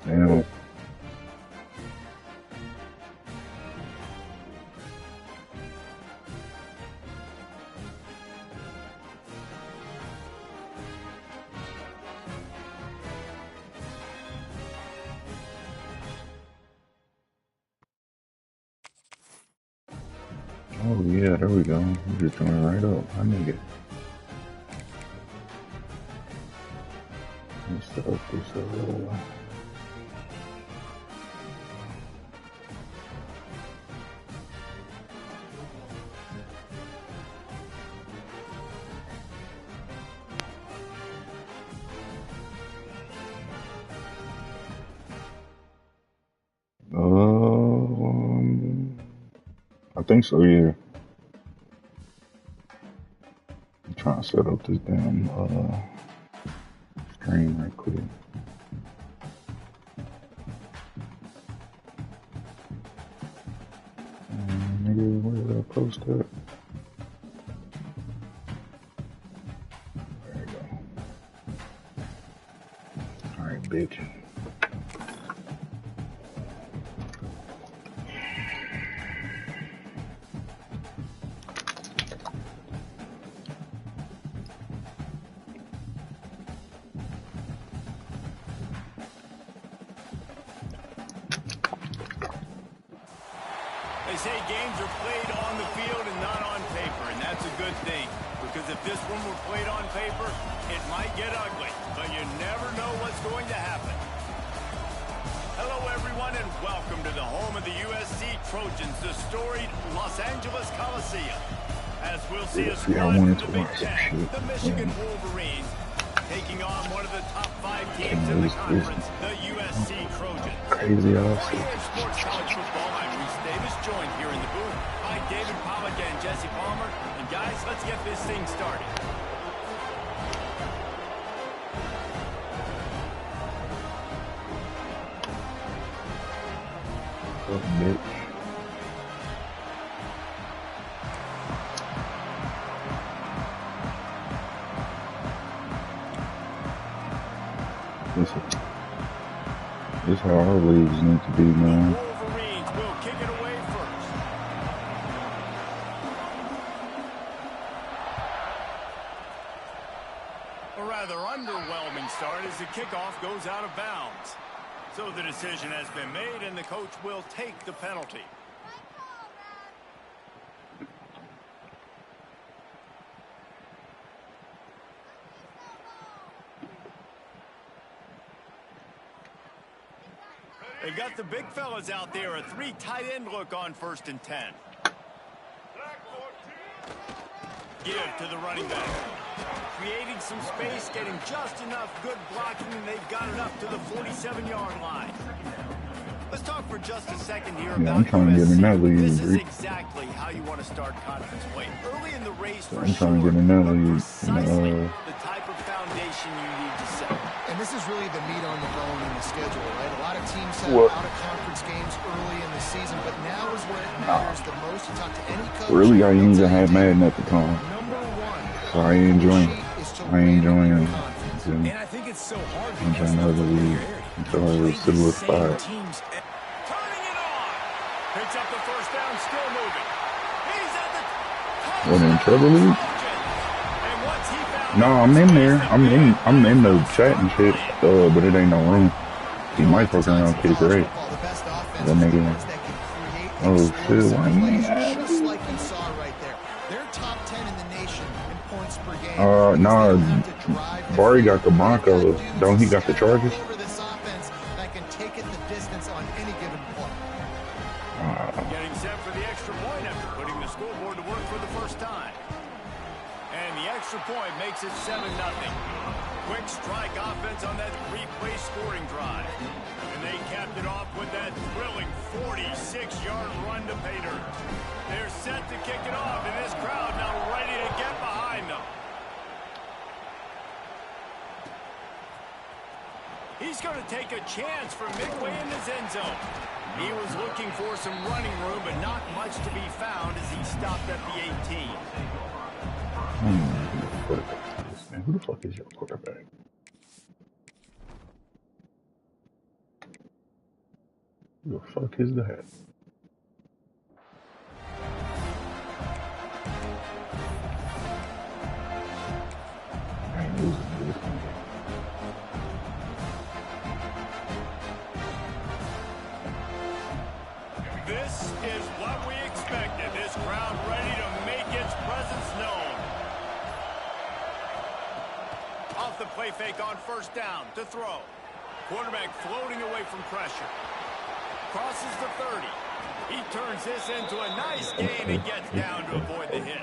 Damn. Oh yeah, there we go. You just joined right up. I nigga. Let's start this I think so, yeah. I'm trying to set up this damn screen right quick. Nigga, where did I post that? There you go. Alright, bitch. They say games are played on the field and not on paper, and that's a good thing. Because if this one were played on paper, it might get ugly, but you never know what's going to happen. Hello, everyone, and welcome to the home of the USC Trojans, the storied Los Angeles Coliseum. As we'll see a squad from the Big Ten, the Michigan Wolverines, taking on one of the top 5 teams in the conference, the USC Trojans. Crazy On EA Sports College Football, I'm Reese Davis, joined here in the booth by David Pollack and Jesse Palmer. And guys, let's get this thing started. Oh, bitch. This is how our leagues need to be, man. Wolverines will kick it away first. A rather underwhelming start as the kickoff goes out of bounds. So the decision has been made, and the coach will take the penalty. They've got the big fellas out there, a 3 tight end look on 1st and 10. Give to the running back. Creating some space, getting just enough good blocking, and they've got it up to the 47-yard line. Let's talk for just a second here about I'm trying to get in that league. This is exactly how you want to start conference play. Early in the race, for I'm trying to get in that league. precisely the type of foundation you need to set. And this is really the meat on the bone in the schedule, right? A lot of teams have out-of-conference games early in the season, but now is where it matters the most. You talk to any coach. Really, I ain't even had Madden at the time. Number one, so I ain't enjoying. And I think it's so hard I'm trying to have a league until I was solidified. Turning it on. Picks up the first down, still moving. He's at the top. What, in Trevor League? And what's he found? No, I'm in there. I'm in the chat and shit. But it ain't no room. He might fuck around kick great. That nigga. Oh shit, why ain't just like you saw right there. They're top 10 in the nation in points per game. Nah, Barry got the Broncos. Don't he got the Chargers? For this offense that can take it the distance on any given play. Getting set for the extra point after putting the scoreboard to work for the first time. And the extra point makes it 7-0. Quick strike offense on that 3-play scoring drive. And they capped it off with that thrilling 46-yard run to pay dirt. They're set to kick it off, and this crowd now ready to get behind them. He's going to take a chance from midway in his end zone. He was looking for some running room, but not much to be found as he stopped at the 18. Who the fuck is your quarterback? Who the fuck is that? I ain't losing this one. This is what we expected. This crowd ready to make its presence known. Off the play fake on first down to throw. Quarterback floating away from pressure. Crosses the 30. He turns this into a nice gain and gets down to avoid the hit.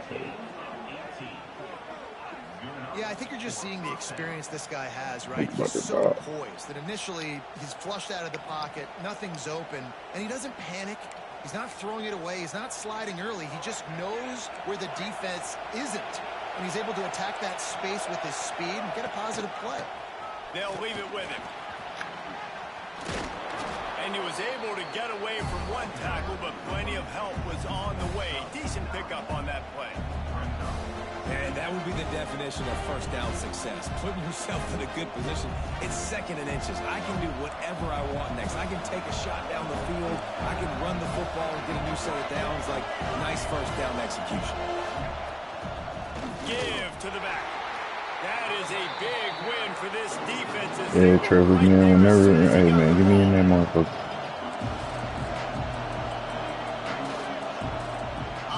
Yeah, I think you're just seeing the experience this guy has, right? He's so poised that initially he's flushed out of the pocket, nothing's open, and he doesn't panic. He's not throwing it away. He's not sliding early. He just knows where the defense isn't, and he's able to attack that space with his speed and get a positive play. They'll leave it with him. And he was able to get away from one tackle, but plenty of help was on the way. Decent pickup on that play. And that would be the definition of first down success. Putting yourself in a good position. It's second and inches. I can do whatever I want next. I can take a shot down the field. I can run the football and get a new set of downs. Like, nice first down execution. Give to the back. That is a big win for this defense. Yeah, Trevor, man, whenever, hey, man, give me in that motherfucker.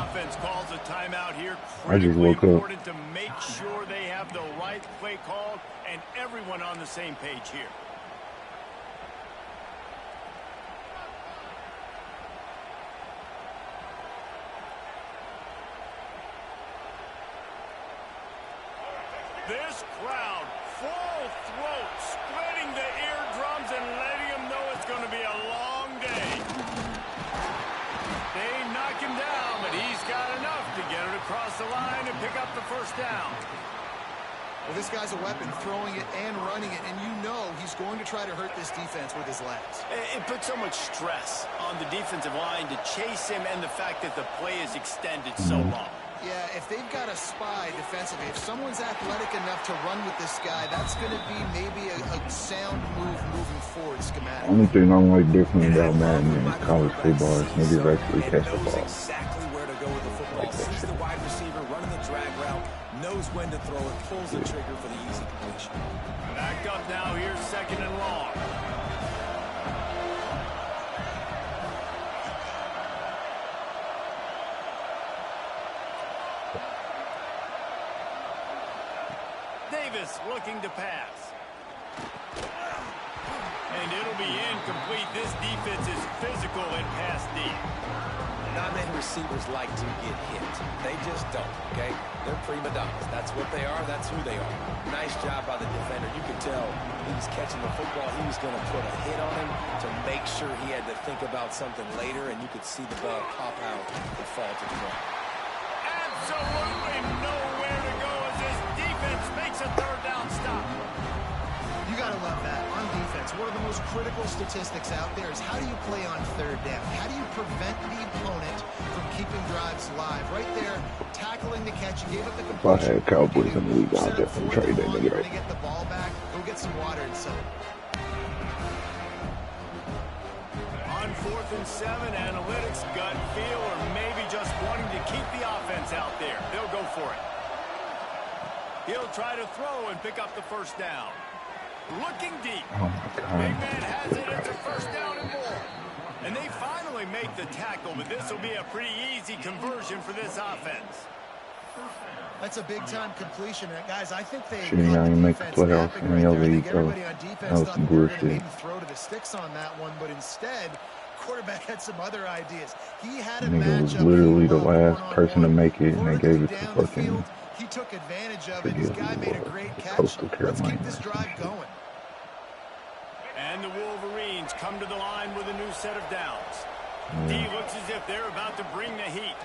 Offense calls a timeout here. I just woke up. Important to make sure they have the right play called and everyone on the same page here. This crowd, full throat, splitting the eardrums and letting them know it's going to be a long day. They knock him down, but he's got enough to get it across the line and pick up the first down. Well, this guy's a weapon, throwing it and running it, and you know he's going to try to hurt this defense with his legs. It puts so much stress on the defensive line to chase him and the fact that the play is extended so long. Yeah, if they've got a spy defensively, if someone's athletic enough to run with this guy, that's going to be maybe a sound move moving forward schematic. Only thing I'm like different about Madden in college football is niggas actually catch the ball. Exactly where to go with the football. Like Sees the wide receiver running the drag route, knows when to throw it, pulls the trigger for the easy completion. Backed up now, here's second and long. Davis looking to pass. And it'll be incomplete. This defense is physical and pass deep. Not many receivers like to get hit. They just don't, okay? They're prima donnas. That's what they are. That's who they are. Nice job by the defender. You could tell he was catching the football. He was going to put a hit on him to make sure he had to think about something later, and you could see the ball pop out and fall to the ground. Absolutely nowhere to go as this defense makes a third down stop. You got to love that. On defense, one of the most critical statistics out there is how do you play on third down? How do you prevent the opponent from keeping drives live? Right there, tackling the catch. You gave up the completion. If I had Cowboys in the league, I'd definitely trade that nigga. You're going to get the ball back. Go get some water and soda. On 4th and 7, analytics, gut feel, or maybe just wanting to keep the offense out there. They'll go for it. He'll try to throw and pick up the first down. Looking deep. Oh my God. Big man has it. It's a first down and more. And they finally make the tackle, but this will be a pretty easy conversion for this offense. That's a big-time completion. And guys, I think they Shouldn't even make the playoffs in the league, though. That was some bullshit. maybe throw to the sticks on that one, but instead, quarterback had some other ideas. He had a Nigga was matchup literally the one-on-one. last person to make it, and they gave it to Down the fucking field, he took advantage of it. This guy made a great catch. Coastal Let's keep Carolina. this drive going. And the Wolverines come to the line with a new set of downs. D looks as if they're about to bring the heat.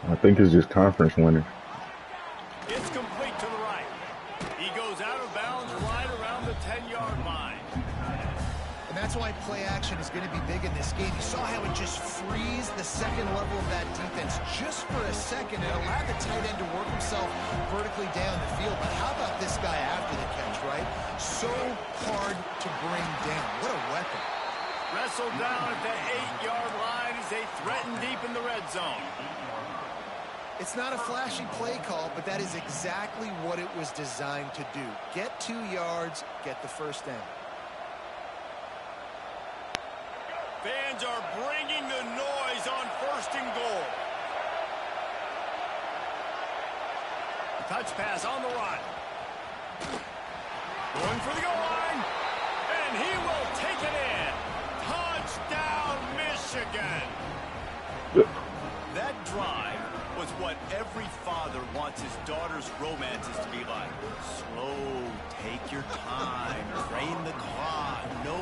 I think it's just conference winners. It's complete to the right. He goes out of bounds right around the 10-yard line. And that's why play action is going to be big in this game. You saw how it just frees the second level of that defense just for a second. It allowed the tight end to work himself vertically down the field. But how about this guy after the catch, right? So hard to bring down. What a weapon. Wrestled down at the 8-yard line as they threaten deep in the red zone. It's not a flashy play call, but that is exactly what it was designed to do. Get 2 yards, get the first down. Fans are bringing the noise on 1st and goal. Touch pass on the run. Going for the goal line. And he will take it in. Touchdown, Michigan. That drive was what every father wants his daughter's romances to be like. Slow, take your time, drain the clock, no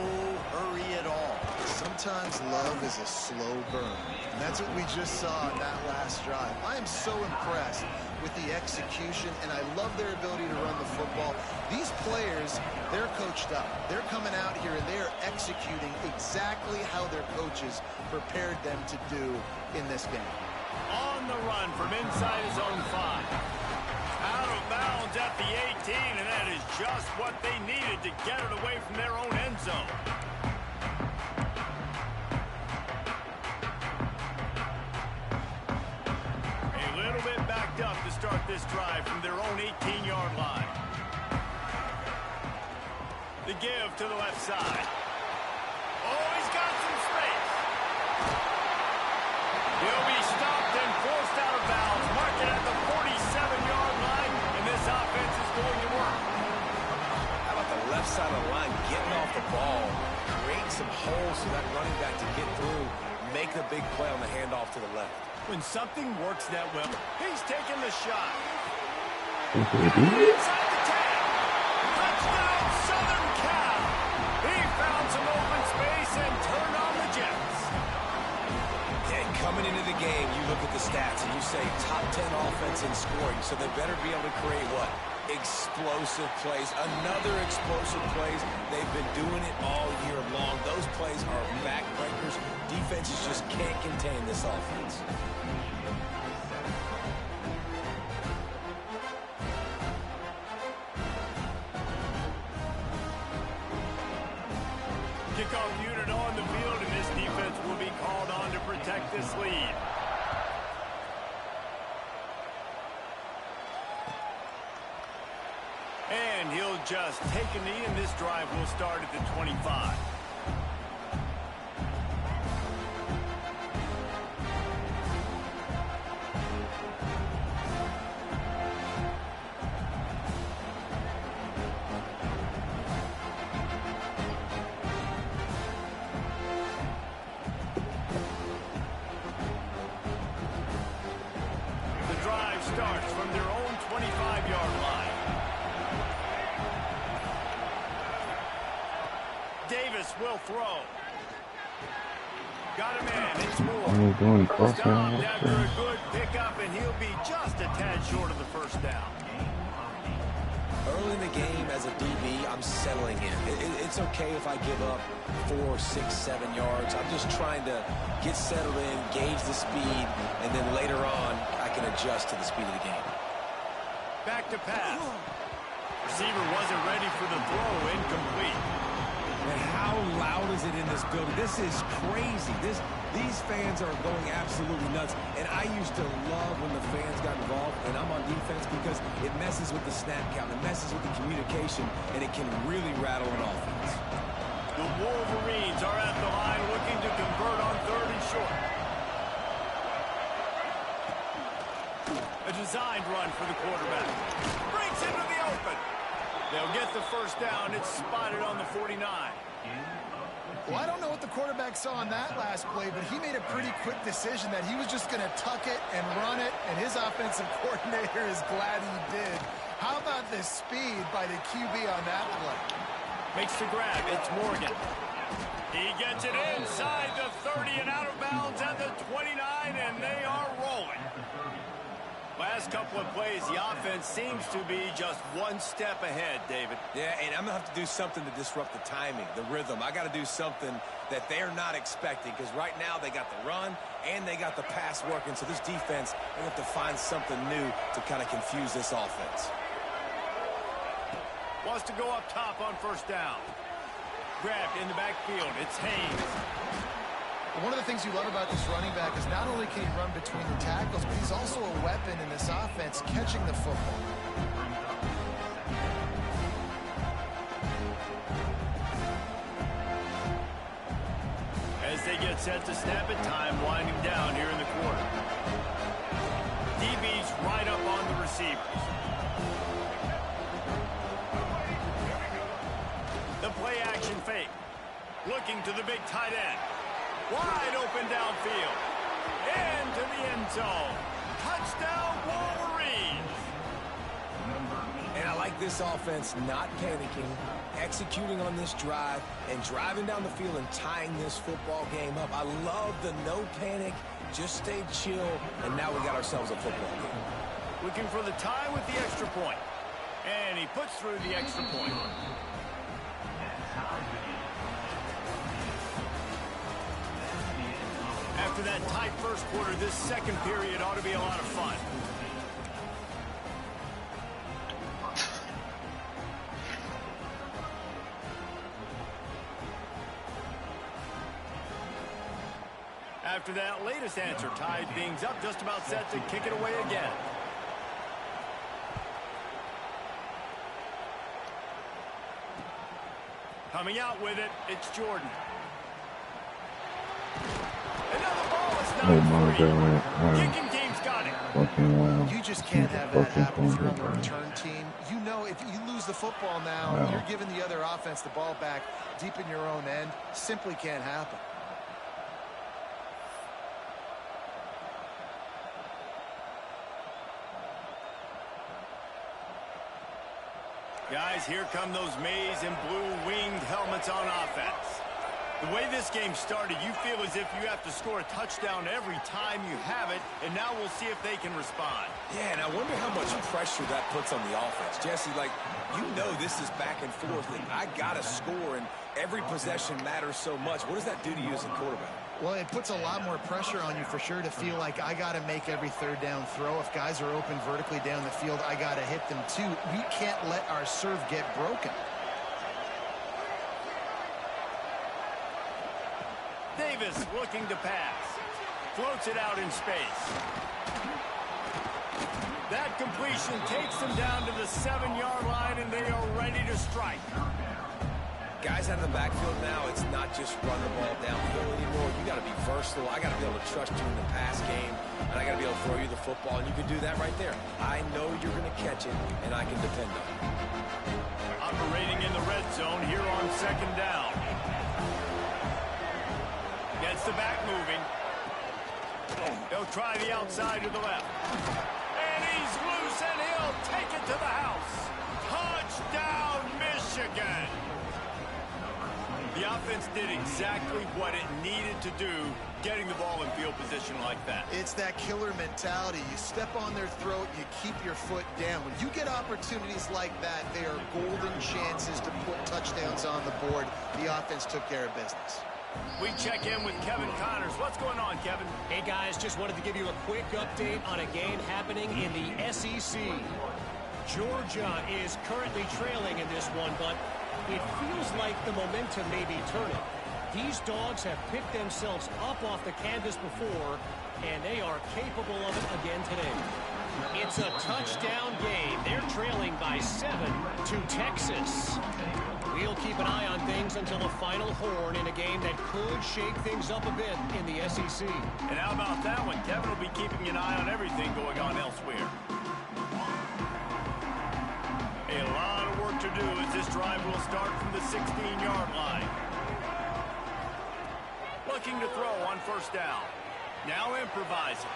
hurry at all. Sometimes love is a slow burn, and that's what we just saw in that last drive. I am so impressed with the execution, and I love their ability to run the football. These players, they're coached up. They're coming out here, and they are executing exactly how their coaches prepared them to do in this game. On the run from inside his own 5. Out of bounds at the 18, and that is just what they needed to get it away from their own end zone. A little bit backed up to start this drive from their own 18-yard line. The give to the left side. Oh, he's got some space. He'll be stopped and forced out of bounds. Mark it at the 47-yard line, and this offense is going to work. How about the left side of the line getting off the ball, creating some holes so that running back to get through, make the big play on the handoff to the left. When something works that well, he's taking the shot. Okay, Inside the 10. Touchdown, Southern Cal. He found some open space and turned on the Jets. And coming into the game, you look at the stats and you say top 10 offense in scoring, so they better be able to create what? Explosive plays. Another explosive plays. They've been doing it all year long. Those plays are backbreakers. Defenses just can't contain this offense. Kickoff unit on the field, and this defense will be called on to protect this lead. And he'll just take a knee, and this drive will start at the 25. The drive starts from their own 25-yard line. Davis will throw. Got him in. It's Moore. Stopped after a good pickup, and he'll be just a tad short of the first down. Early in the game as a DB, I'm settling in. It's okay if I give up 4, 6, 7 yards. I'm just trying to get settled in, gauge the speed, and then later on, I can adjust to the speed of the game. Back to pass. Receiver wasn't ready for the throw. Incomplete. And how loud is it in this building? This is crazy. These fans are going absolutely nuts. And I used to love when the fans got involved, and I'm on defense because it messes with the snap count. It messes with the communication, and it can really rattle an offense. The Wolverines are at the line looking to convert on 3rd and short. A designed run for the quarterback. Breaks into the open. They'll get the first down. It's spotted on the 49. Well, I don't know what the quarterback saw on that last play, but he made a pretty quick decision that he was just going to tuck it and run it, and his offensive coordinator is glad he did. How about the speed by the QB on that play? Makes the grab. It's Morgan. He gets it inside the 30 and out of bounds at the 29, and they are rolling. Last couple of plays, the offense seems to be just one step ahead, David. Yeah, and I'm going to have to do something to disrupt the timing, the rhythm. I got to do something that they're not expecting, because right now they got the run and they got the pass working. So this defense, they have to find something new to kind of confuse this offense. Wants to go up top on first down. grabbed in the backfield. It's Haynes. One of the things you love about this running back is not only can he run between the tackles, but he's also a weapon in this offense catching the football. As they get set to snap it, time winding down here in the quarter. DB's right up on the receivers. The play action fake. Looking to the big tight end. Wide open downfield. Into the end zone. Touchdown, Wolverines. And I like this offense not panicking, executing on this drive, and driving down the field and tying this football game up. I love the no panic, just stay chill, and now we got ourselves a football game. Looking for the tie with the extra point. And he puts through the extra point. After that tight first quarter, this second period ought to be a lot of fun. After that latest answer, tied things up, just about set to kick it away again. Coming out with it, it's Jordan. Another ball is not free. Kicking team's got it. You just can't have that happen if you're on the return team. You know if you lose the football now, you're giving the other offense the ball back deep in your own end. Simply can't happen. Guys, here come those maize and blue winged helmets on offense. The way this game started, you feel as if you have to score a touchdown every time you have it, and now we'll see if they can respond. Yeah, and I wonder how much pressure that puts on the offense. Jesse, like, you know this is back and forth, and I got to score, and every possession matters so much. What does that do to you as a quarterback? Well, it puts a lot more pressure on you for sure to feel like I got to make every third down throw. If guys are open vertically down the field, I got to hit them too. We can't let our serve get broken. Davis looking to pass. Floats it out in space. That completion takes them down to the 7-yard line, and they are ready to strike. Guys out of the backfield now, it's not just run the ball downfield anymore. You got to be versatile. I got to be able to trust you in the pass game, and I got to be able to throw you the football, and you can do that right there. I know you're going to catch it, and I can depend on it. Operating in the red zone here on second down. Gets the back moving. They'll try the outside to the left. And he's loose, and he'll take it to the house. Touchdown, Michigan! The offense did exactly what it needed to do, getting the ball in field position like that. It's that killer mentality. You step on their throat, you keep your foot down. When you get opportunities like that, they are golden chances to put touchdowns on the board. The offense took care of business. We check in with Kevin Connors. What's going on, Kevin? Hey, guys, just wanted to give you a quick update on a game happening in the SEC. Georgia is currently trailing in this one, but it feels like the momentum may be turning. These dogs have picked themselves up off the canvas before, and they are capable of it again today. It's a touchdown game. They're trailing by 7 to Texas. We'll keep an eye on things until the final horn in a game that could shake things up a bit in the SEC. And how about that one? Kevin will be keeping an eye on everything going on elsewhere. A lot of work to do as this drive will start from the 16-yard line. Looking to throw on first down. Now improvising.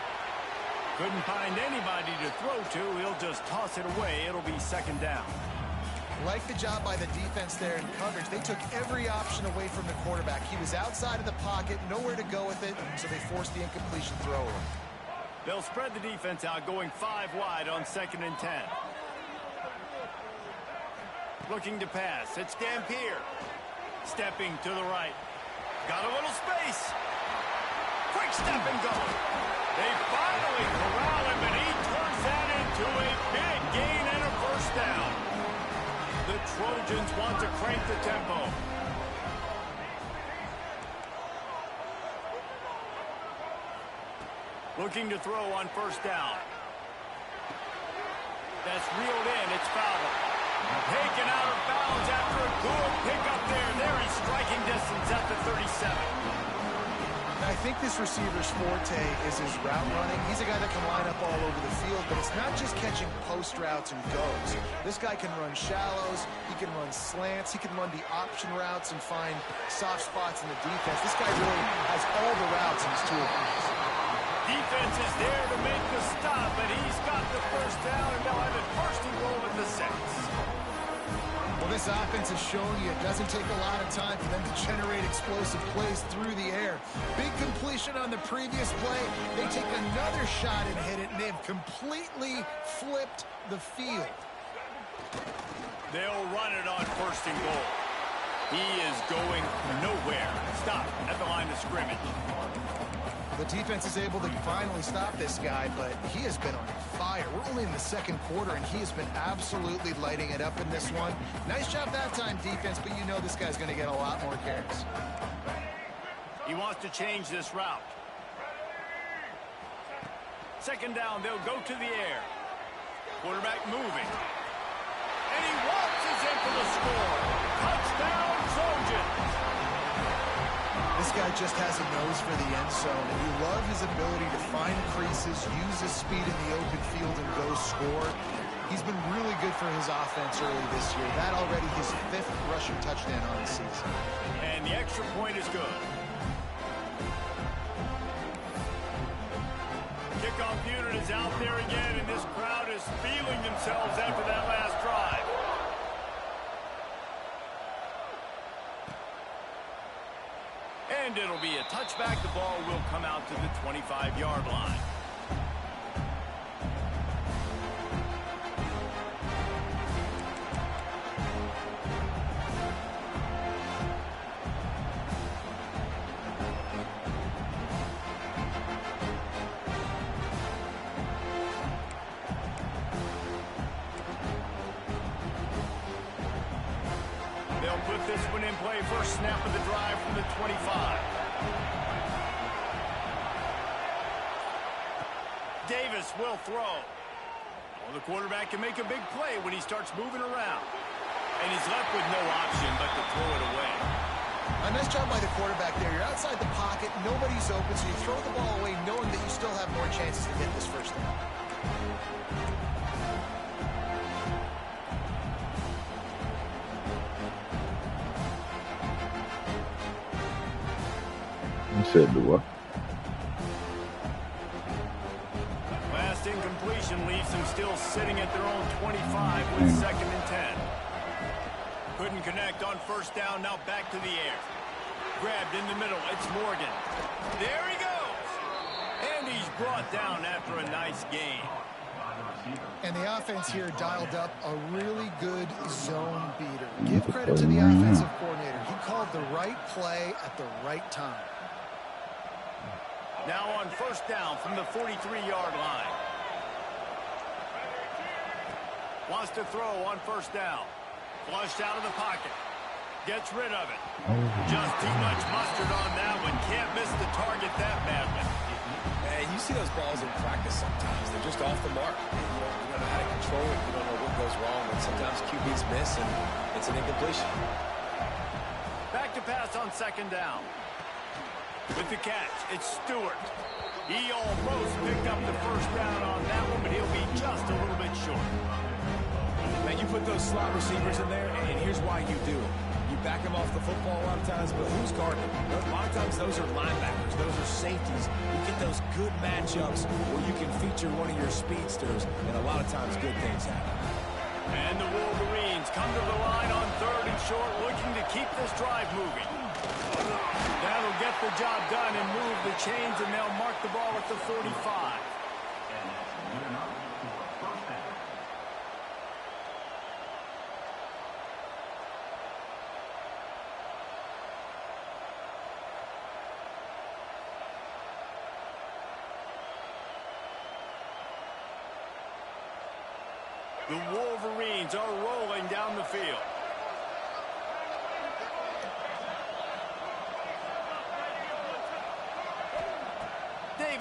Couldn't find anybody to throw to. He'll just toss it away. It'll be second down. Like the job by the defense there in coverage. They took every option away from the quarterback. He was outside of the pocket, nowhere to go with it, so they forced the incompletion throw. They'll spread the defense out, going 5 wide on 2nd and 10. Looking to pass. It's Dampier. Stepping to the right. Got a little space. Quick step and go. They finally corral him, and he turns that into a big gain and a first down. The Trojans want to crank the tempo. Looking to throw on first down. That's reeled in. It's Fowler. Taken out of bounds after a good pickup there. There he's striking distance at the 37. I think this receiver's forte is his route running. He's a guy that can line up all over the field, but it's not just catching post routes and goes. This guy can run shallows, he can run slants, he can run the option routes and find soft spots in the defense. This guy really has all the routes in his toolbox. Defense is there to make the stop, but he's got the first down, and they'll have it first and goal at the 6. Well, this offense is showing you it doesn't take a lot of time for them to generate explosive plays through the air. Big completion on the previous play. They take another shot and hit it, and they've completely flipped the field. They'll run it on first and goal. He is going nowhere. Stop at the line of scrimmage. The defense is able to finally stop this guy, but he has been on fire. We're only in the second quarter, and he has been absolutely lighting it up in this one. Nice job that time, defense, but you know this guy's going to get a lot more carries. He wants to change this route. Second down, they'll go to the air. Quarterback moving. And he waltzes in for the score. Touchdown, Trojans! This guy just has a nose for the end zone, and you love his ability to find creases, use his speed in the open field, and go score. He's been really good for his offense early this year. That already his 5th rushing touchdown on the season. And the extra point is good. Kickoff unit is out there again, and this crowd is feeling themselves after that last drive. And it'll be a touchback. The ball will come out to the 25-yard line. They'll put this one in play. First snap of the drive from the 25. Davis will throw. Well, the quarterback can make a big play when he starts moving around. And he's left with no option but to throw it away. A nice job by the quarterback there. You're outside the pocket, nobody's open, so you throw the ball away knowing that you still have more chances to get this first down. You said the what? Last incompletion leaves them still sitting at their own 25 with second and 10. Couldn't connect on first down, now back to the air. Grabbed in the middle, it's Morgan. There he goes! And he's brought down after a nice gain. And the offense here dialed up a really good zone beater. Give credit to the offensive coordinator. He called the right play at the right time. Now on first down from the 43-yard line. Wants to throw on first down. Flushed out of the pocket. Gets rid of it. Just too much mustard on that one. Can't miss the target that badly. And you see those balls in practice sometimes. They're just off the mark. You don't know how to control it. You don't know what goes wrong. But sometimes QBs miss, and it's an incompletion. Back to pass on second down. With the catch, it's Stewart. He almost picked up the first down on that one, but he'll be just a little bit short. And you put those slot receivers in there, and here's why you do it. You back them off the football a lot of times, but who's guarding them? A lot of times those are linebackers. Those are safeties. You get those good matchups where you can feature one of your speedsters, and a lot of times good things happen. And the Wolverines come to the line on third and short, looking to keep this drive moving. That'll get the job done and move the chains, and they'll mark the ball at the 45. The Wolverines are rolling down the field.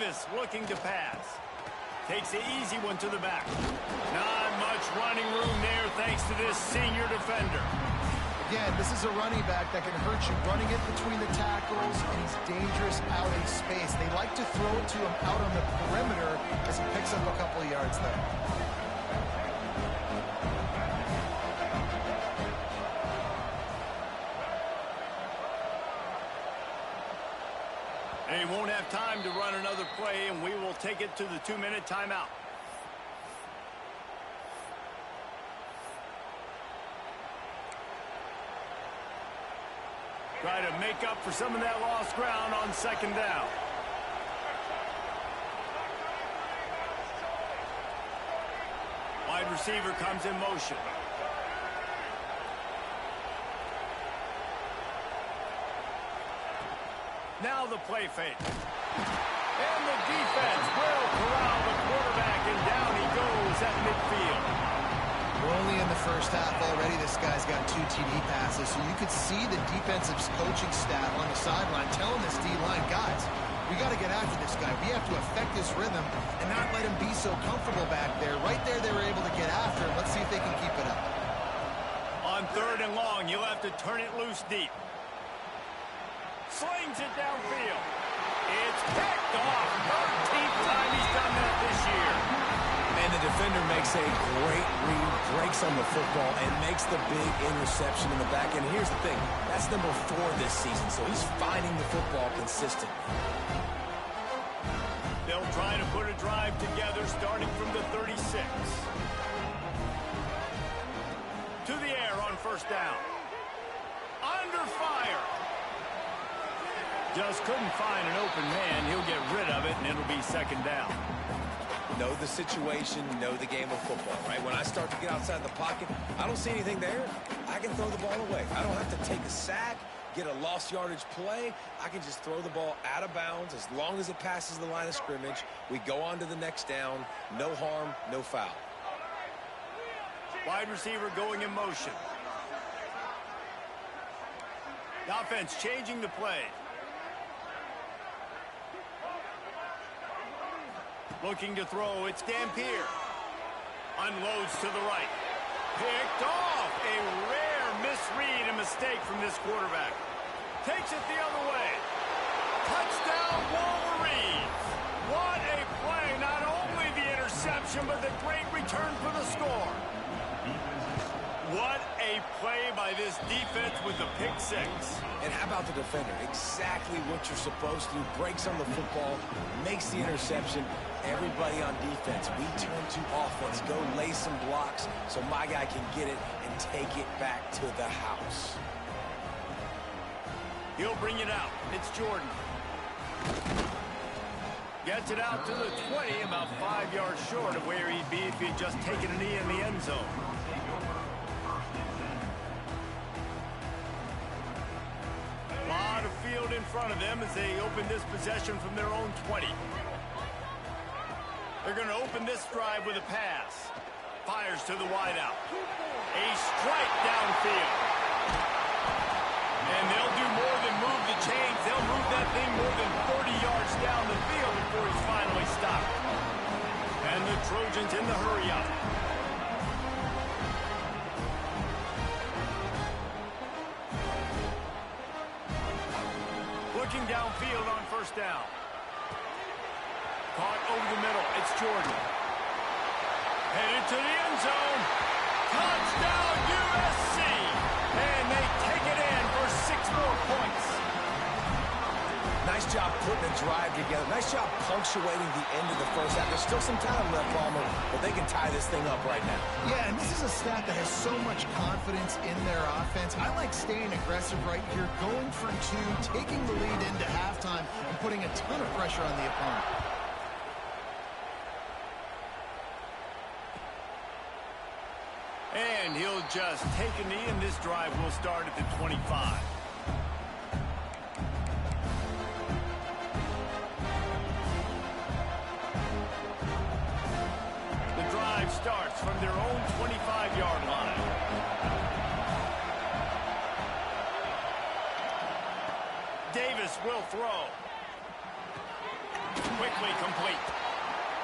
Davis looking to pass. Takes the easy one to the back. Not much running room there thanks to this senior defender. Again, this is a running back that can hurt you running it between the tackles, and he's dangerous out in space. They like to throw it to him out on the perimeter as he picks up a couple of yards there. And he won't have time to run another play, and we will take it to the 2-minute timeout. Try to make up for some of that lost ground on second down. Wide receiver comes in motion. Now the play fake. And the defense will corral the quarterback, and down he goes at midfield. We're only in the first half already. This guy's got 2 TD passes, so you could see the defensive coaching staff on the sideline telling this D-line, guys, we got to get after this guy. We have to affect his rhythm and not let him be so comfortable back there. Right there, they were able to get after him. Let's see if they can keep it up. On 3rd and long, you'll have to turn it loose deep. Slings it downfield. It's picked off. 13th time he's done that this year. And the defender makes a great read, breaks on the football, and makes the big interception in the back end. Here's the thing. That's number 4 this season, so he's finding the football consistently. They'll try to put a drive together starting from the 36. To the air on 1st down. Under fire. Just couldn't find an open man. He'll get rid of it, and it'll be 2nd down. Know the situation, know the game of football, right? When I start to get outside the pocket, I don't see anything there. I can throw the ball away. I don't have to take a sack, get a lost yardage play. I can just throw the ball out of bounds as long as it passes the line of scrimmage. We go on to the next down. No harm, no foul. Wide receiver going in motion. The offense changing the play. Looking to throw, it's Dampier. Unloads to the right. Picked off. A rare misread and mistake from this quarterback. Takes it the other way. Touchdown, Wolverines. What a play. Not only the interception, but the great return for the score. What a play by this defense with the pick 6. And how about the defender? Exactly what you're supposed to do. Breaks on the football, makes the interception. Everybody on defense, we turn to offense. Go lay some blocks so my guy can get it and take it back to the house. He'll bring it out. It's Jordan. Gets it out to the 20, about 5 yards short of where he'd be if he'd just taken a knee in the end zone. A lot of field in front of them as they open this possession from their own 20. They're going to open this drive with a pass. Fires to the wideout. A strike downfield. And they'll do more than move the chains. They'll move that thing more than 40 yards down the field before he's finally stopped. And the Trojans in the hurry-up. Looking downfield on 1st down. Caught over the middle. It's Jordan. Headed to the end zone. Touchdown, USC. And they take it in for 6 more points. Nice job putting a drive together. Nice job punctuating the end of the first half. There's still some time left, Palmer, but they can tie this thing up right now. Yeah, and this is a staff that has so much confidence in their offense. I like staying aggressive right here, going for 2, taking the lead into halftime, and putting a ton of pressure on the opponent. And he'll just take a knee, and this drive will start at the 25. The drive starts from their own 25-yard line. Davis will throw. quickly complete.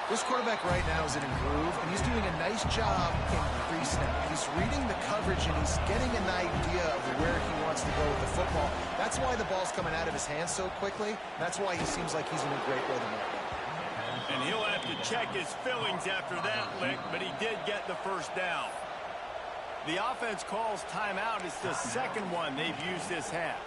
This quarterback right now is in a groove, and he's doing a nice job in pre-snap. He's reading the coverage, and he's getting an idea of where he wants to go with the football. That's why the ball's coming out of his hands so quickly. That's why he seems like he's in a great rhythm right now. And he'll have to check his fillings after that lick, but he did get the first down. The offense calls timeout. It's the second one they've used this half.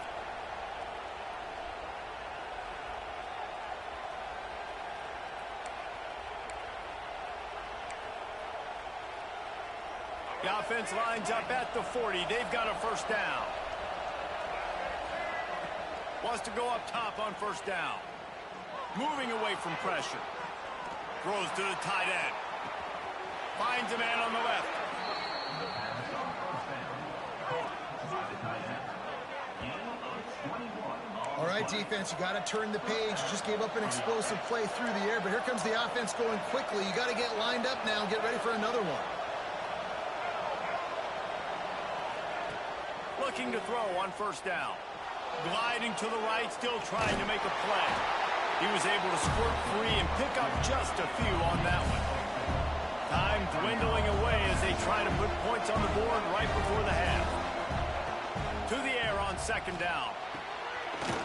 The offense lines up at the 40. They've got a first down. Wants to go up top on first down. Moving away from pressure. Throws to the tight end. Finds a man on the left. All right, defense, you got to turn the page. Just gave up an explosive play through the air, but here comes the offense going quickly. You got to get lined up now and get ready for another one. Looking to throw on first down. Gliding to the right, still trying to make a play. He was able to squirt free and pick up just a few on that one. Time dwindling away as they try to put points on the board right before the half. To the air on second down.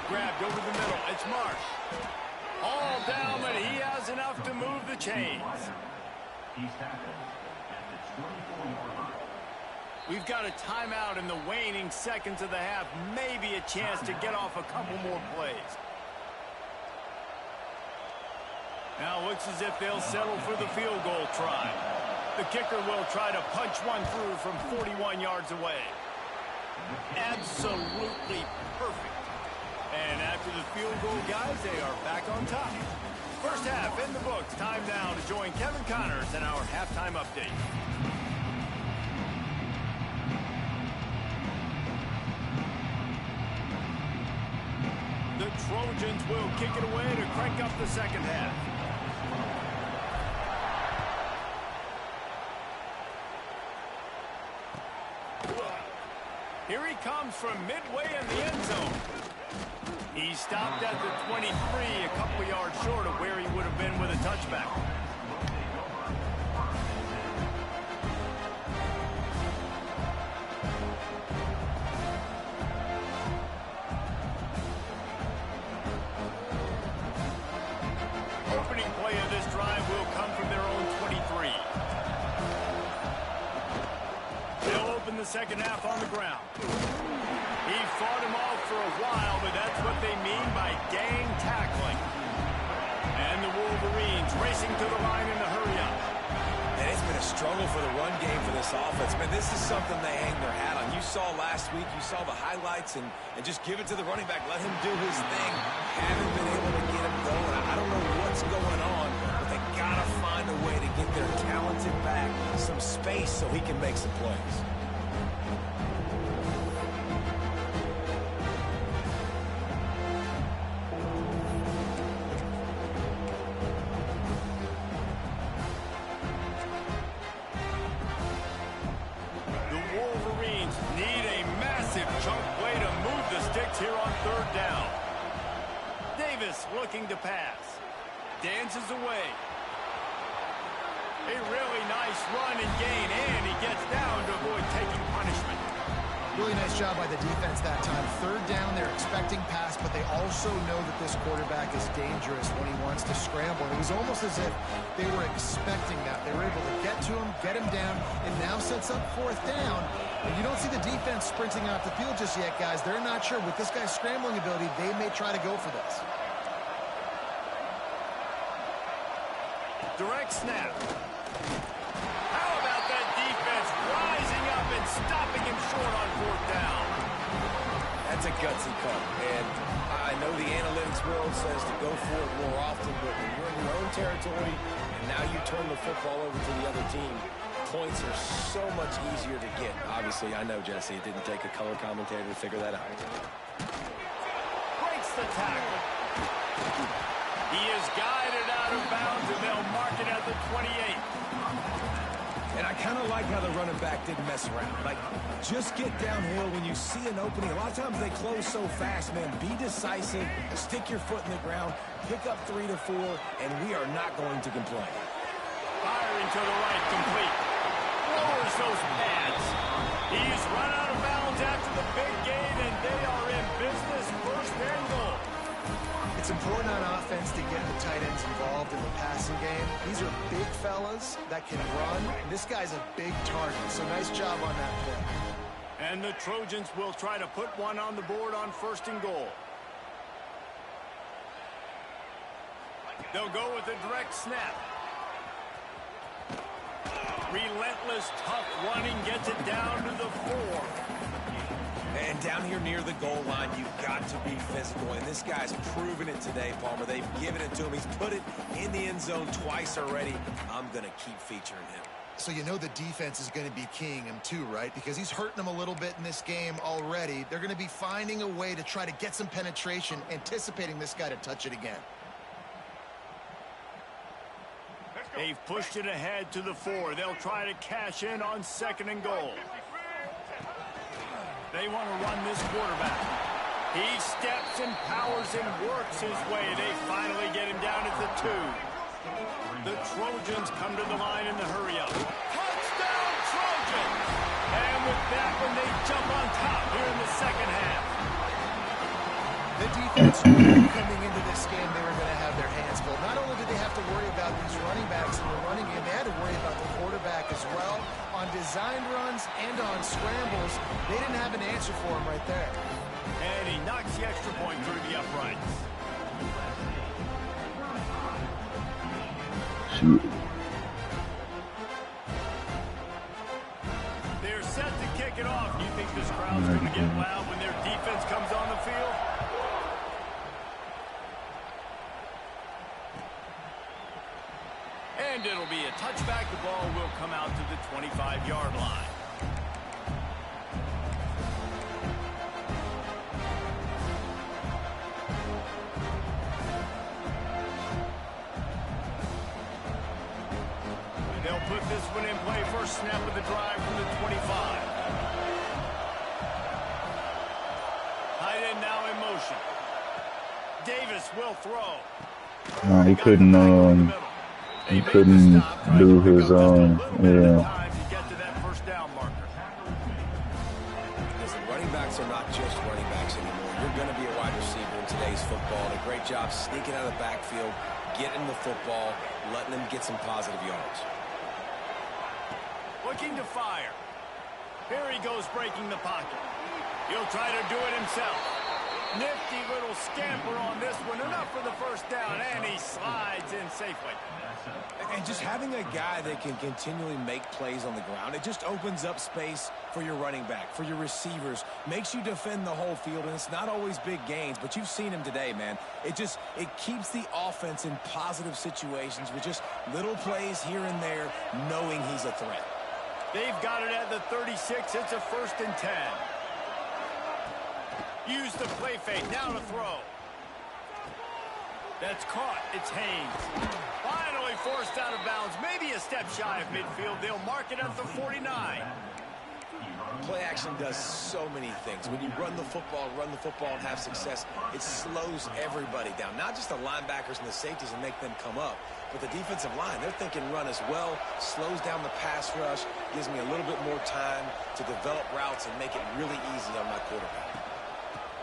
Grabbed over the middle. It's Marsh. All down, but he has enough to move the chains. He's tackled at the 24-yard line. We've got a timeout in the waning seconds of the half. Maybe a chance to get off a couple more plays. Now looks as if they'll settle for the field goal try. The kicker will try to punch one through from 41 yards away. Absolutely perfect. And after the field goal, guys, they are back on top. First half in the books. Time now to join Kevin Connors in our halftime update. The Trojans will kick it away to crank up the second half. Here he comes from midway in the end zone. He stopped at the 23, a couple yards short of where he would have been with a touchback. Opening play of this drive will come from their own 23. They'll open the second half on the ground. He fought him off for a while, but that's what they mean by gang tackling. And the Wolverines racing to the line in a hurry-up. And it's been a struggle for the run game for this offense. Man, this is something they hang their hat on. You saw last week, you saw the highlights, and just give it to the running back. Let him do his thing. Haven't been able to get him going. I don't know what's going on, but they got to find a way to get their talented back some space so he can make some plays. Here on third down. Davis looking to pass. Dances away. A really nice run and gain, and he gets down to avoid taking punishment. Really nice job by the defense that time. Third down, they're expecting pass, but they also know that this quarterback is dangerous when he wants to scramble. It was almost as if they were expecting that. They were able to get to him, get him down, and now sets up fourth down. And you don't see the defense sprinting off the field just yet, guys. They're not sure. With this guy's scrambling ability, they may try to go for this. Direct snap. How about that defense rising up and stopping him short on fourth down? That's a gutsy call. And I know the analytics world says to go for it more often, but when you're in your own territory and now you turn the football over to the other team, points are so much easier to get. Obviously, I know, Jesse, it didn't take a color commentator to figure that out. Breaks the tackle. He is guided out of bounds, and they'll mark it at the 28. And I kind of like how the running back didn't mess around. Like, just get downhill when you see an opening. A lot of times they close so fast, man. Be decisive, stick your foot in the ground, pick up 3 to 4, and we are not going to complain. Firing to the right, complete. Lowers those pads. He's run out of bounds after the big gain, and they are in business. First and goal. It's important on offense to get the tight ends involved in the passing game. These are big fellas that can run, and this guy's a big target, so nice job on that play. And the Trojans will try to put one on the board on first and goal. They'll go with a direct snap. Relentless, tough running gets it down to the 4. And down here near the goal line, you've got to be physical. And this guy's proven it today, Palmer. They've given it to him. He's put it in the end zone twice already. I'm going to keep featuring him. So you know the defense is going to be keying him too, right? Because he's hurting them a little bit in this game already. They're going to be finding a way to try to get some penetration, anticipating this guy to touch it again. They've pushed it ahead to the 4. They'll try to cash in on second and goal. They want to run this quarterback. He steps and powers and works his way. They finally get him down at the 2. The Trojans come to the line in the hurry-up. Touchdown, Trojans! And with that one, they jump on top here in the second half. The defense knew coming into this game they were going to have their hands full. Not only did they have to worry about these running backs in the running game, they had to worry about the quarterback as well. On designed runs and on scrambles, they didn't have an answer for him right there. And he knocks the extra point through the uprights. Shoot. They're set to kick it off. You think this crowd's going to get loud when their defense comes on the field? And it'll be a touchback. The ball will come out to the 25-yard line. They'll put this one in play. First snap of the drive from the 25. Tight end now in motion. Davis will throw. He couldn't do his yeah. Listen, running backs are not just running backs anymore. You're going to be a wide receiver in today's football. And a great job sneaking out of the backfield, getting the football, letting them get some positive yards. Looking to fire. Here he goes, breaking the pocket. He'll try to do it himself. Nifty little scamper on this one. Enough for the first down, and he slides in safely. And just having a guy that can continually make plays on the ground, it just opens up space for your running back, for your receivers, makes you defend the whole field, and it's not always big gains, but you've seen him today, man. It keeps the offense in positive situations with just little plays here and there, knowing he's a threat. They've got it at the 36. It's a 1st and 10. Use the play fake. Now to throw. That's caught. It's Haynes. Finally forced out of bounds. Maybe a step shy of midfield. They'll mark it at the 49. Play action does so many things. When you run the football and have success, it slows everybody down. Not just the linebackers and the safeties and make them come up, but the defensive line. They're thinking run as well, slows down the pass rush, gives me a little bit more time to develop routes and make it really easy on my quarterback.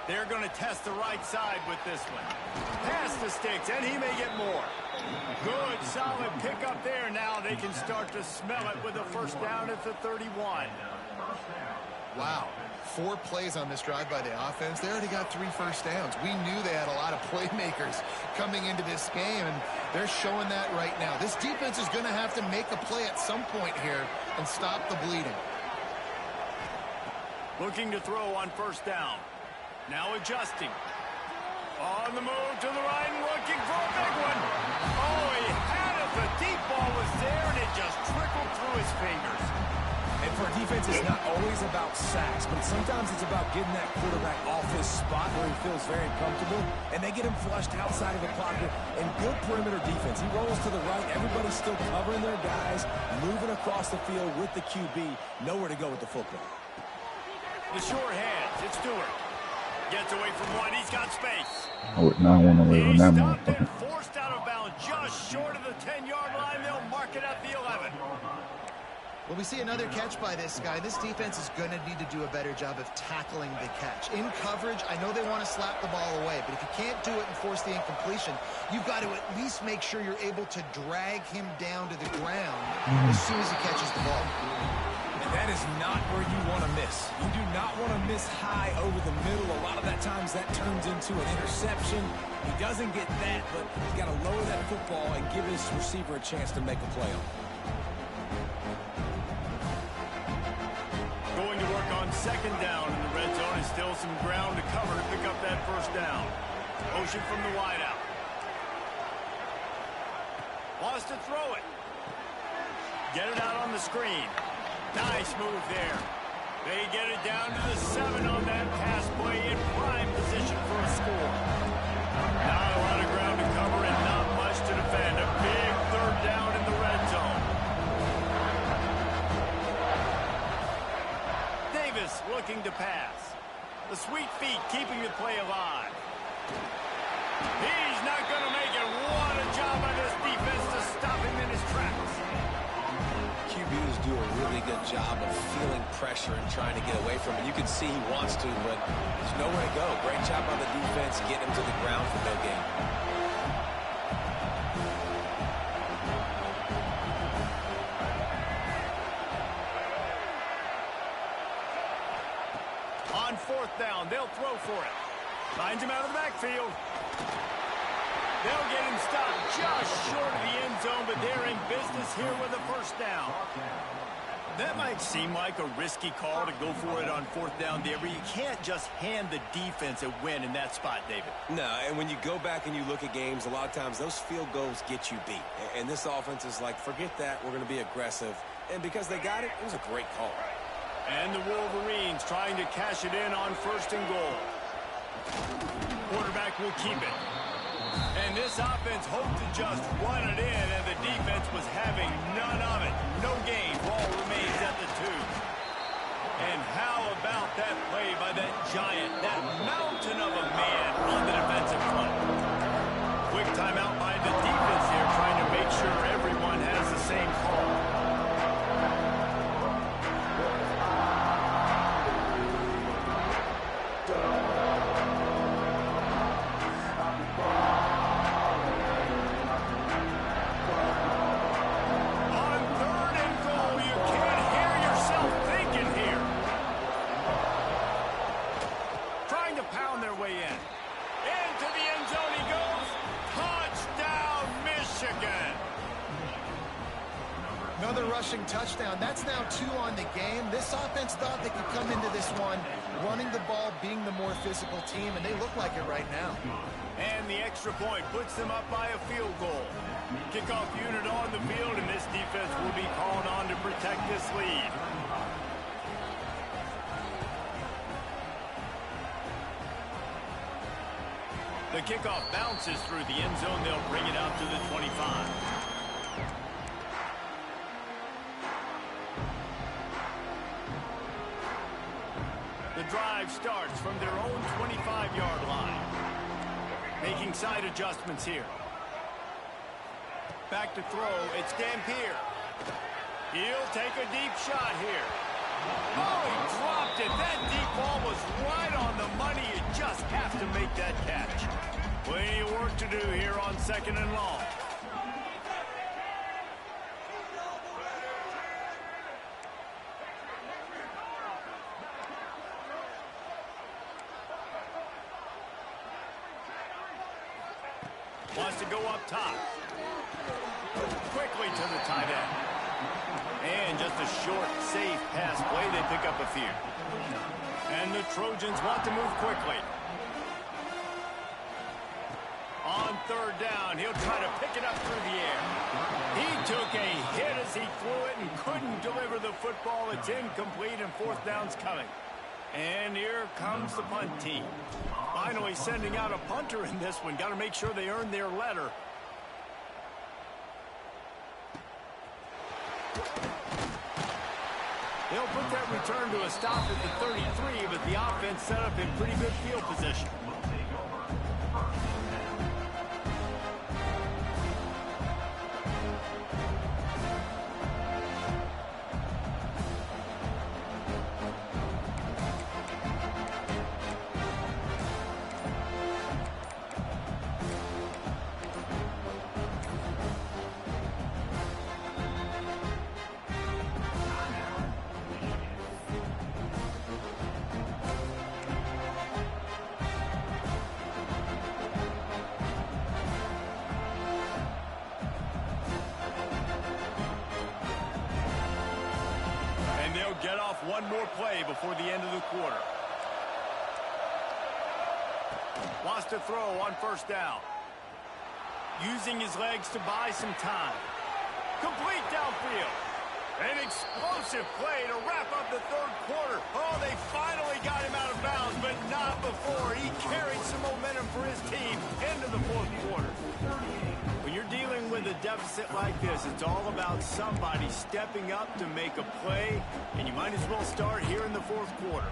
They're going to test the right side with this one. Pass the sticks, and he may get more. Good, solid pickup there. Now they can start to smell it with a first down at the 31. Wow. 4 plays on this drive by the offense. They already got 3 first downs. We knew they had a lot of playmakers coming into this game, and they're showing that right now. This defense is going to have to make a play at some point here and stop the bleeding. Looking to throw on first down. Now adjusting. On the move to the right and looking for a big one. Oh, he had it. The deep ball was there, and it just trickled through his fingers. And for a defense, it's not always about sacks, but sometimes it's about getting that quarterback off his spot where he feels very comfortable, and they get him flushed outside of the pocket. And good perimeter defense. He rolls to the right. Everybody's still covering their guys, moving across the field with the QB. Nowhere to go with the football. The short hands. It's Stewart. Gets away from one. He's got space. I would not want to live on that Stopped motherfucker. and forced out of bounds just short of the 10-yard line. They'll mark it at the 11. Well, we see another catch by this guy. This defense is going to need to do a better job of tackling the catch. In coverage, I know they want to slap the ball away, but if you can't do it and force the incompletion, you've got to at least make sure you're able to drag him down to the ground as soon as he catches the ball. And that is not where you want to miss. You do not want to miss high over the middle. A lot of that times that turns into an interception. He doesn't get that, but he's got to lower that football and give his receiver a chance to make a play on it. Going to work on second down in the red zone. Is still some ground to cover to pick up that first down. Motion from the wideout. Wants to throw it. Get it out on the screen. Nice move there. They get it down to the 7 on that pass play in prime position for a score. Not a lot of ground to cover and not much to defend. A big third down in the red zone. Davis looking to pass. The sweet feet keeping the play alive. He's not going to make it. What a job by this defense to stop him in his tracks. QBs do a really good job of feeling pressure and trying to get away from it. You can see he wants to, but there's nowhere to go. Great job by the defense getting him to the ground for no gain. On fourth down, they'll throw for it. Finds him out of the backfield. They'll get him stopped just short of the end zone, but they're in business here with a first down. That might seem like a risky call to go for it on fourth down there, but you can't just hand the defense a win in that spot, David. No, and when you go back and you look at games, a lot of times those field goals get you beat. And this offense is like, forget that, we're going to be aggressive. And because they got it, it was a great call. And the Wolverines trying to cash it in on first and goal. Quarterback will keep it. And this offense hoped to just run it in, and the defense was having none of it. No gain. Ball remains at the 2. And how about that play by that giant, that mountain of a man on the defensive front? Quick timeout by the defense here, trying to make sure everyone has the same call. Another rushing touchdown. That's now 2 on the game. This offense thought they could come into this one running the ball, being the more physical team, and they look like it right now. And the extra point puts them up by a field goal. Kickoff unit on the field, and this defense will be called on to protect this lead. The kickoff bounces through the end zone. They'll bring it out to the 25. The drive starts from their own 25-yard line. Making side adjustments here. Back to throw. It's Dampier. He'll take a deep shot here. Oh, he dropped it. That deep ball was right on the money. You just have to make that catch. Plenty of work to do here on second and long. Wants to go up top. Quickly to the tight end. And just a short, safe pass play. They pick up a few. And the Trojans want to move quickly. On third down. He'll try to pick it up through the air. He took a hit as he threw it and couldn't deliver the football. It's incomplete, and fourth down's coming. And here comes the punt team. Finally sending out a punter in this one. Got to make sure they earn their letter. They'll put that return to a stop at the 33, but the offense set up in pretty good field position. Get off one more play before the end of the quarter. Lost a throw on first down. Using his legs to buy some time. Complete downfield. An explosive play to wrap up the third quarter. Oh, they finally got him out of bounds, but not before. He carried some momentum for his team into the fourth quarter. When you're dealing with a deficit like this, it's all about somebody stepping up to make a play, and you might as well start here in the fourth quarter.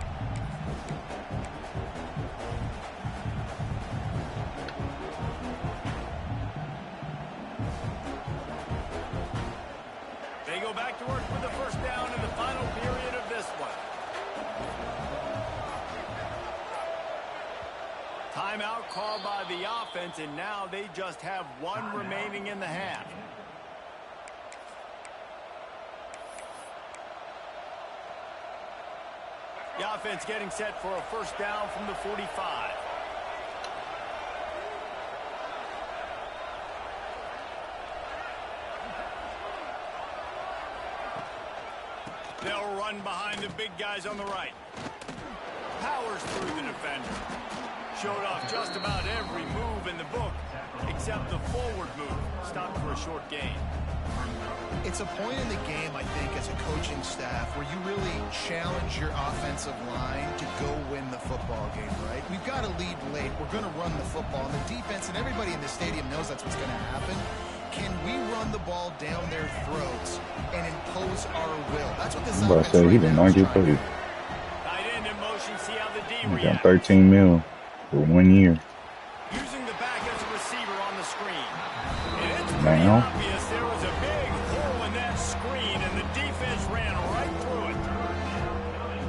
They go back to work with the first down in the final period of this one. Timeout called by the offense, and now they just have one remaining in the half. The offense getting set for a first down from the 45. They'll run behind the big guys on the right. Powers through the defender. Showed off just about every move in the book, except the forward move. Stopped for a short gain. It's a point in the game, I think, as a coaching staff, where you really challenge your offensive line to go win the football game, right? We've got to lead late. We're going to run the football. And the defense and everybody in the stadium knows that's what's going to happen. Can we run the ball down their throats and impose our will? That's what this offense right now is trying to do. Tight end in motion, see how the D He got reacts. 13 mil for 1 year. Using the back as a receiver on the screen. And it's pretty Now. obvious there was a big hole in that screen, and the defense ran right through it.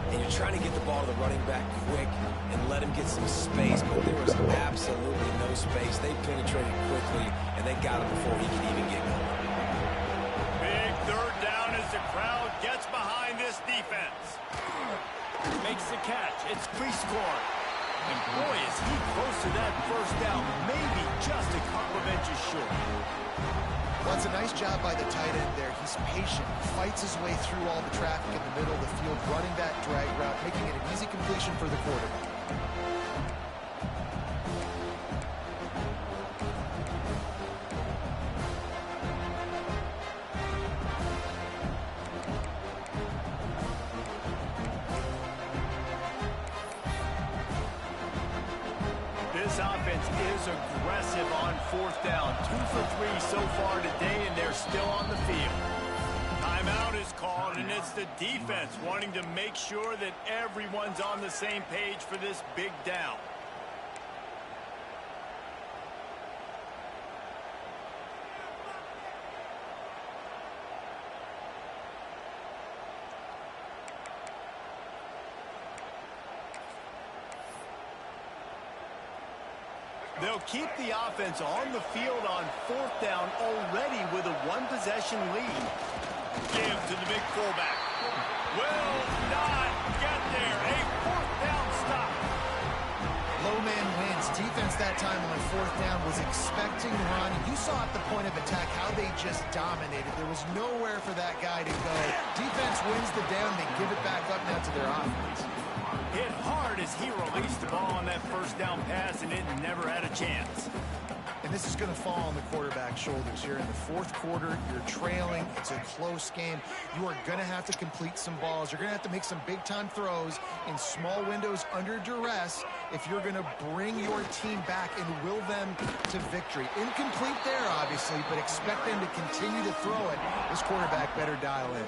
And you're trying to get the ball to the running back quick and let him get some space, but there was absolutely no space. They penetrated quickly, and they got him before he could even get going. Big third down as the crowd gets behind this defense. Makes the catch. It's Prescorn. And boy, is he close to that first down. Maybe just a couple of inches short. Well, it's a nice job by the tight end there. He's patient. Fights his way through all the traffic in the middle of the field, running that drag route, making it an easy completion for the quarterback. This offense is aggressive on fourth down. 2 for 3 so far today, and they're still on the field. Timeout is called, and it's the defense wanting to make sure that everyone's on the same page for this big down. They'll keep the offense on the field on fourth down already with a one-possession lead. Give to the big fullback. Will not get there. A fourth down stop. Low man wins. Defense that time on fourth down was expecting run. You saw at the point of attack how they just dominated. There was nowhere for that guy to go. Defense wins the down. They give it back up now to their offense. Hit hard as he released the ball on that first down pass, and it never had a chance. And this is going to fall on the quarterback's shoulders here in the fourth quarter. You're trailing. It's a close game. You are going to have to complete some balls. You're going to have to make some big-time throws in small windows under duress if you're going to bring your team back and will them to victory. Incomplete there, obviously, but expect them to continue to throw it. This quarterback better dial in.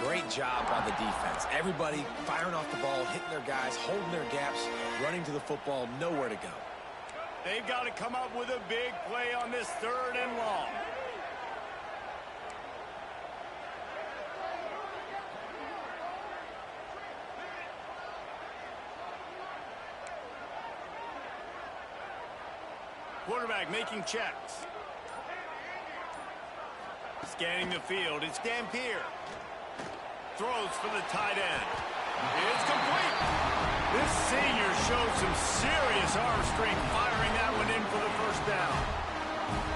Great job by the defense. Everybody firing off the ball, hitting their guys, holding their gaps, running to the football, nowhere to go. They've got to come up with a big play on this 3rd and long. Quarterback making checks. Scanning the field, it's Dampier. Throws for the tight end. It's complete. This senior showed some serious arm strength firing that one in for the first down.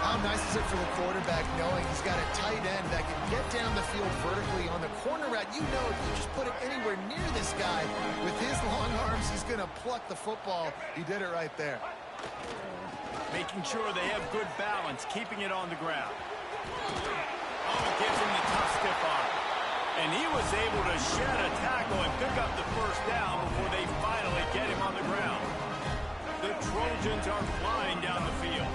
How nice is it for the quarterback knowing he's got a tight end that can get down the field vertically on the corner route? You know if you just put it anywhere near this guy with his long arms, he's going to pluck the football. He did it right there. Making sure they have good balance, keeping it on the ground. Oh, gives him the tough stiff arm. And he was able to shed a tackle and pick up the first down before they finally get him on the ground. The Trojans are flying down the field.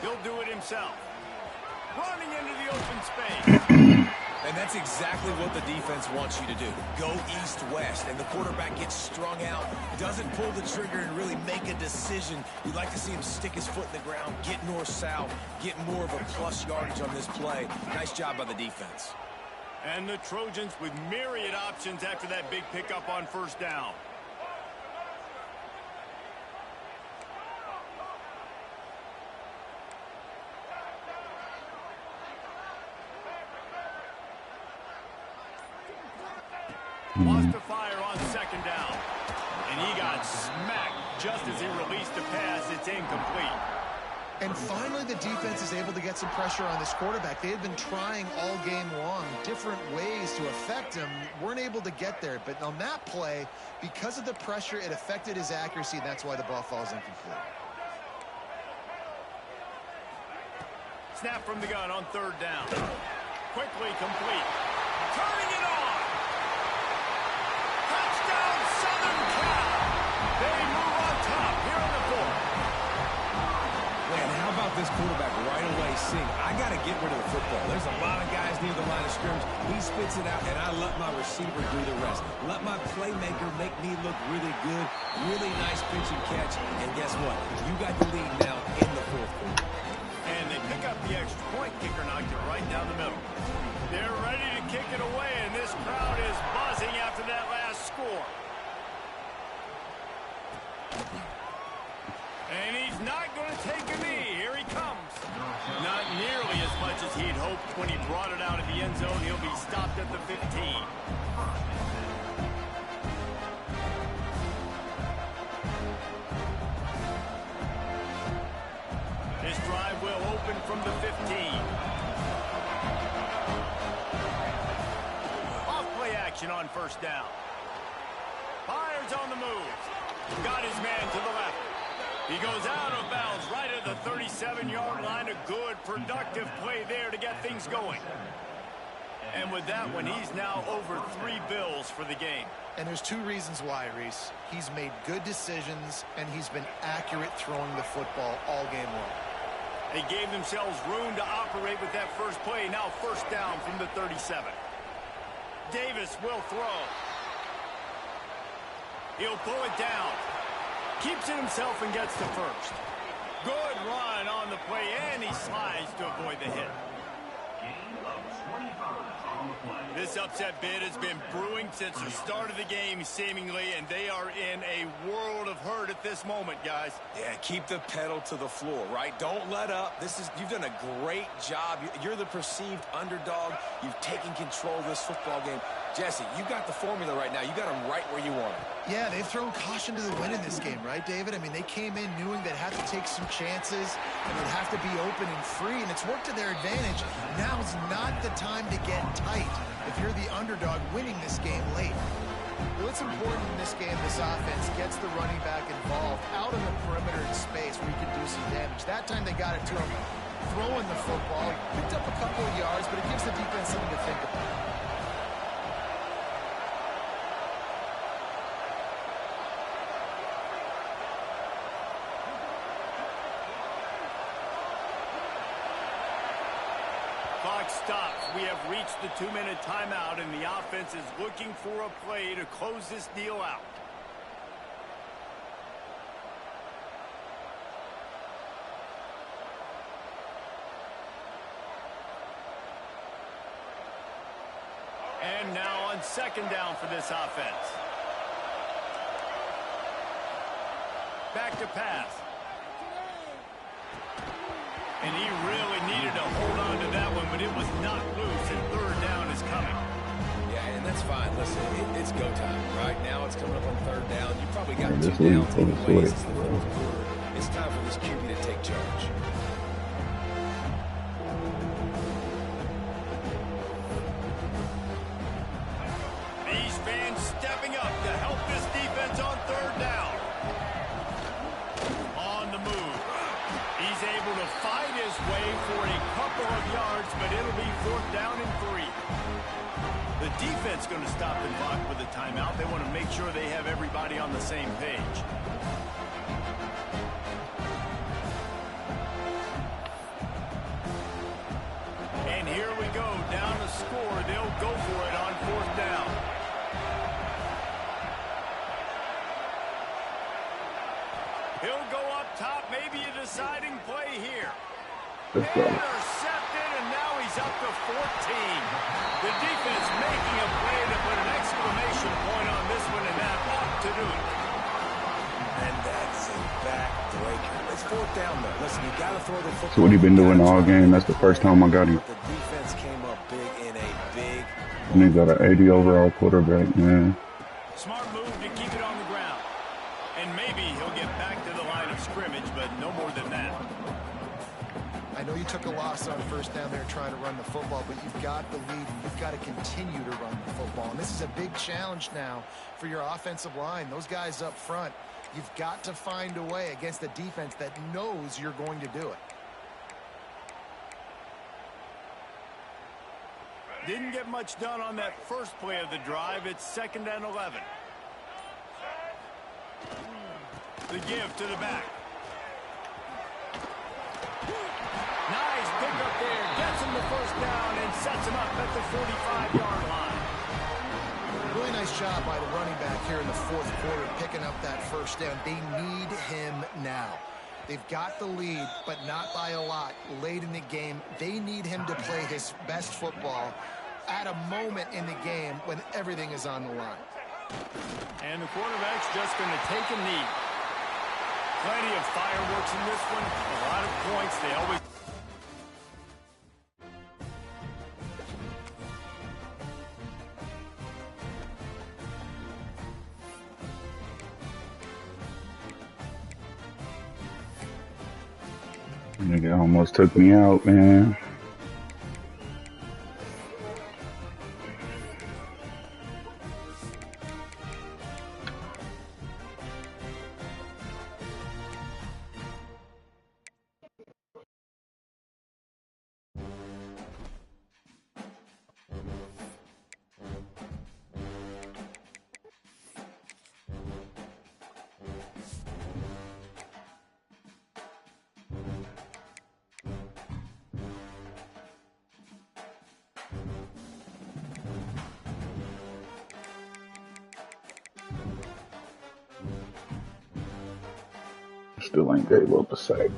He'll do it himself. Running into the open space. And that's exactly what the defense wants you to do. Go east-west, and the quarterback gets strung out, doesn't pull the trigger and really make a decision. You'd like to see him stick his foot in the ground, get north-south, get more of a plus yardage on this play. Nice job by the defense. And the Trojans with myriad options after that big pickup on first down. Wants to fire on second down. And he got smacked just as he released the pass. It's incomplete. And finally, the defense is able to get some pressure on this quarterback. They had been trying all game long different ways to affect him. Weren't able to get there. But on that play, because of the pressure, it affected his accuracy. And that's why the ball falls incomplete. Snap from the gun on third down. Quickly complete. Turning it on. Touchdown, Southern Cal. They move on top here in the fourth. Man, how about this quarterback right away seeing, I got to get rid of the football. There's a lot of guys near the line of scrimmage. He spits it out, and I let my receiver do the rest. Let my playmaker make me look really good. Really nice pitch and catch. And guess what? You got the lead now in the fourth quarter. And they pick up the extra point. Kicker knocked it right down the middle. They're ready to kick it away, and this crowd is buzzing after that last score. And he's not going to take a knee. Here he comes. Not nearly as much as he'd hoped when he brought it out of the end zone. He'll be stopped at the 15. This drive will open from the 15. Off-play action on first down. Fires on the move. Got his man to the left. He goes out of bounds right at the 37-yard line. A good, productive play there to get things going. And with that one, he's now over 3 bills for the game. And there's 2 reasons why, Reese. He's made good decisions, and he's been accurate throwing the football all game long. They gave themselves room to operate with that first play. Now first down from the 37. Davis will throw. He'll pull it down. Keeps it himself and gets to first. Good run on the play, and he slides to avoid the hit. This upset bid has been brewing since the start of the game, seemingly, and they are in a world of hurt at this moment, guys. Yeah, keep the pedal to the floor, right? Don't let up. You've done a great job. You're the perceived underdog. You've taken control of this football game. Jesse, you got the formula right now. You got them right where you want them. Yeah, they've thrown caution to the wind in this game, right, David? I mean, they came in knowing they'd have to take some chances and they'd have to be open and free, and it's worked to their advantage. Now's not the time to get tight if you're the underdog winning this game late. Well, it's important in this game this offense gets the running back involved out in the perimeter in space where he can do some damage. That time they got it to him throwing the football. Picked up a couple of yards, but it gives the defense something to think about. Clock stops. We have reached the 2-minute timeout, and the offense is looking for a play to close this deal out. And now on second down for this offense. Back to pass. And he really needed to hold on to that one, but it was not loose, and third down is coming. Yeah, and that's fine. Listen, it's go time. Right now it's coming up on third down. You probably got 2 downs anyways. It's the fourth quarter. It's time for this QB to take charge. These fans stepping up to help this defense on third down. On the move. He's able to fight his way for a couple of yards, but it'll be fourth down and 3. The defense going to stop and block with a timeout. They want to make sure they have everybody on the same page. And here we go, down the score. They'll go for it on fourth down. He'll go up top, maybe a deciding play here. Intercepted, and now he's up to 14. The defense making a play to put an exclamation point on this one, and that ought to do it. And that's a backbreaker. It's fourth down, though. Listen, you got to throw the football. That's what he been doing all game. That's the first time I got him. The defense came up big in a big. And he got an 80 overall quarterback, man. Smart move to keep it on the ground. And maybe he'll get back to the line of scrimmage, but no more than that. I know you took a loss on first down there trying to run the football, but you've got the lead, and you've got to continue to run the football. And this is a big challenge now for your offensive line. Those guys up front, you've got to find a way against a defense that knows you're going to do it. Didn't get much done on that first play of the drive. It's 2nd and 11. The give to the back. Nice pick up there. Gets him the first down and sets him up at the 45-yard line. Really nice job by the running back here in the fourth quarter, picking up that first down. They need him now. They've got the lead, but not by a lot. Late in the game, they need him to play his best football at a moment in the game when everything is on the line. And the quarterback's just going to take a knee. Plenty of fireworks in this one. A lot of points. They always... Nigga almost took me out, man. Still ain't gave up a sack.